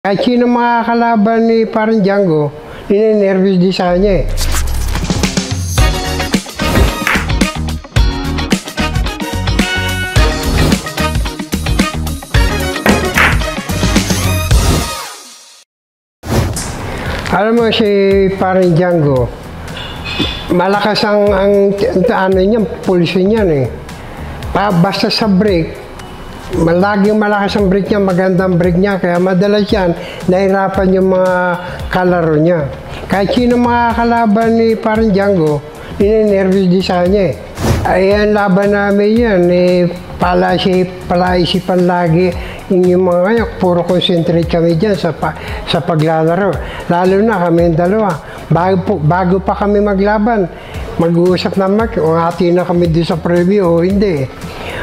Kahit sino makakalaban ni parang Django, ninenervous din sa kanya eh. Alam mo si parang Django, malakas ang ano niya, pulso niyan eh. Basta sa brake, laging malakas ang brake niya, magandang brake niya, kaya madalas yan, nahirapan yung mga kalaro niya. Kahit sino makakalaban ni parang Django, ninenervous din sa kanya eh. Ayan, laban namin yan, palaisipan lagi yung mga kanya, puro concentrate kami dyan sa paglalaro. Lalo na kami yung dalawa. Bago pa kami maglaban, mag-uusap naman kung hati na kami doon sa preview o hindi.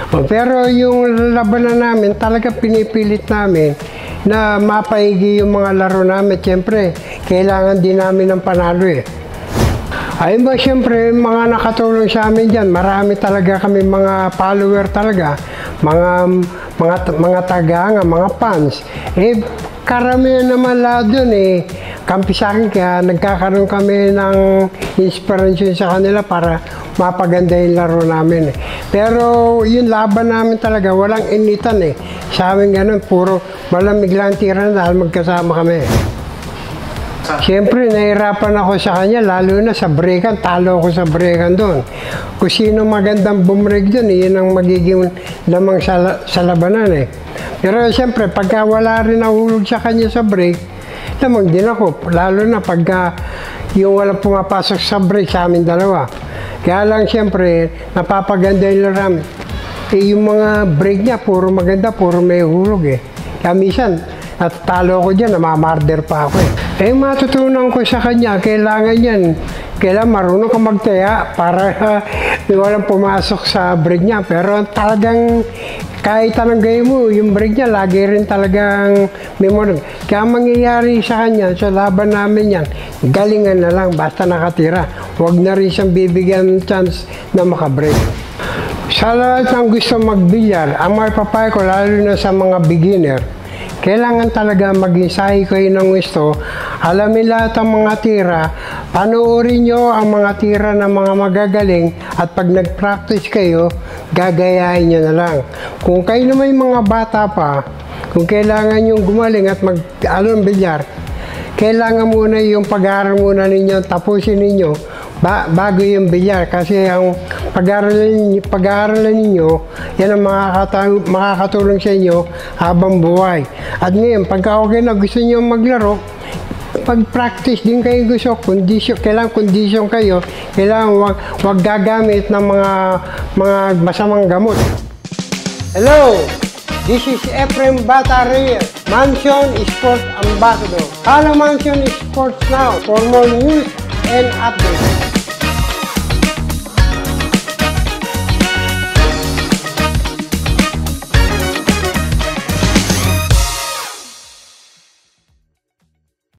Pero yung labanan namin, talaga pinipilit namin na mapaigi yung mga laro namin. Siyempre, kailangan din namin ng panalo eh. Ayun ba, siyempre, mga nakatulong sa amin dyan, marami talaga kami mga follower talaga, mga tagahanga, mga fans. Karamihan naman lahat dun eh, kampi sa akin, kaya nagkakaroon kami ng inspiration sa kanila para mapaganda yung laro namin eh. Pero yung laban namin talaga, walang initan eh. Sa amin ganun, puro malamig lang tira dahil magkasama kami eh. Siyempre, nahirapan ako sa kanya, lalo na sa breakan. Talo ako sa breakan doon. Kung sino magandang bumreg doon, yun ang magiging lamang sa labanan eh. Pero siyempre, pagka wala rin nahulog sa kanya sa break, lamang din ako. Lalo na pagka yung walang pumapasok sa break sa amin dalawa. Kaya lang siyempre, napapaganda yung laram. Yung mga break niya, puro maganda, puro may hulog eh. Kaya minsan, natalo ako dyan, namamarder pa ako eh. Matutunan ko sa kanya, kailangan yan. Kailangan marunong ka magtaya para walang pumasok sa break niya. Pero talagang kahit anong gawin mo, yung break niya, lagi rin talagang memorable. Kaya mangyayari sa kanya, sa laban namin yan, galingan na lang, basta nakatira. Huwag na rin siyang bibigyan ng chance na makabreak. Sa lahat ng gusto magbilyar, ang mapapayo ko, lalo na sa mga beginner, kailangan talaga mag-ensayo kayo ng gusto, alamin lahat ang mga tira, panoorin nyo ang mga tira ng mga magagaling, at pag nag-practice kayo, gagayahin nyo na lang. Kung kayo naman yung mga bata pa, kung kailangan nyo gumaling at mag-along bilyar, kailangan muna yung pag-aaral muna ninyo, tapusin ninyo, bago yung bilyar. Kasi ang pag-aaralan ninyo, yan ang makakatulong sa inyo habang buhay. At ngayon, pagka okay na gusto nyo maglaro, pag-practice din kayo gusto, kailangan kondisyon kayo, kailangan wag gagamit ng mga masamang gamot. Hello! This is Efrem Bata Reyes, Mansion Sports Ambassador. Follow Mansion Sports now for more news and updates.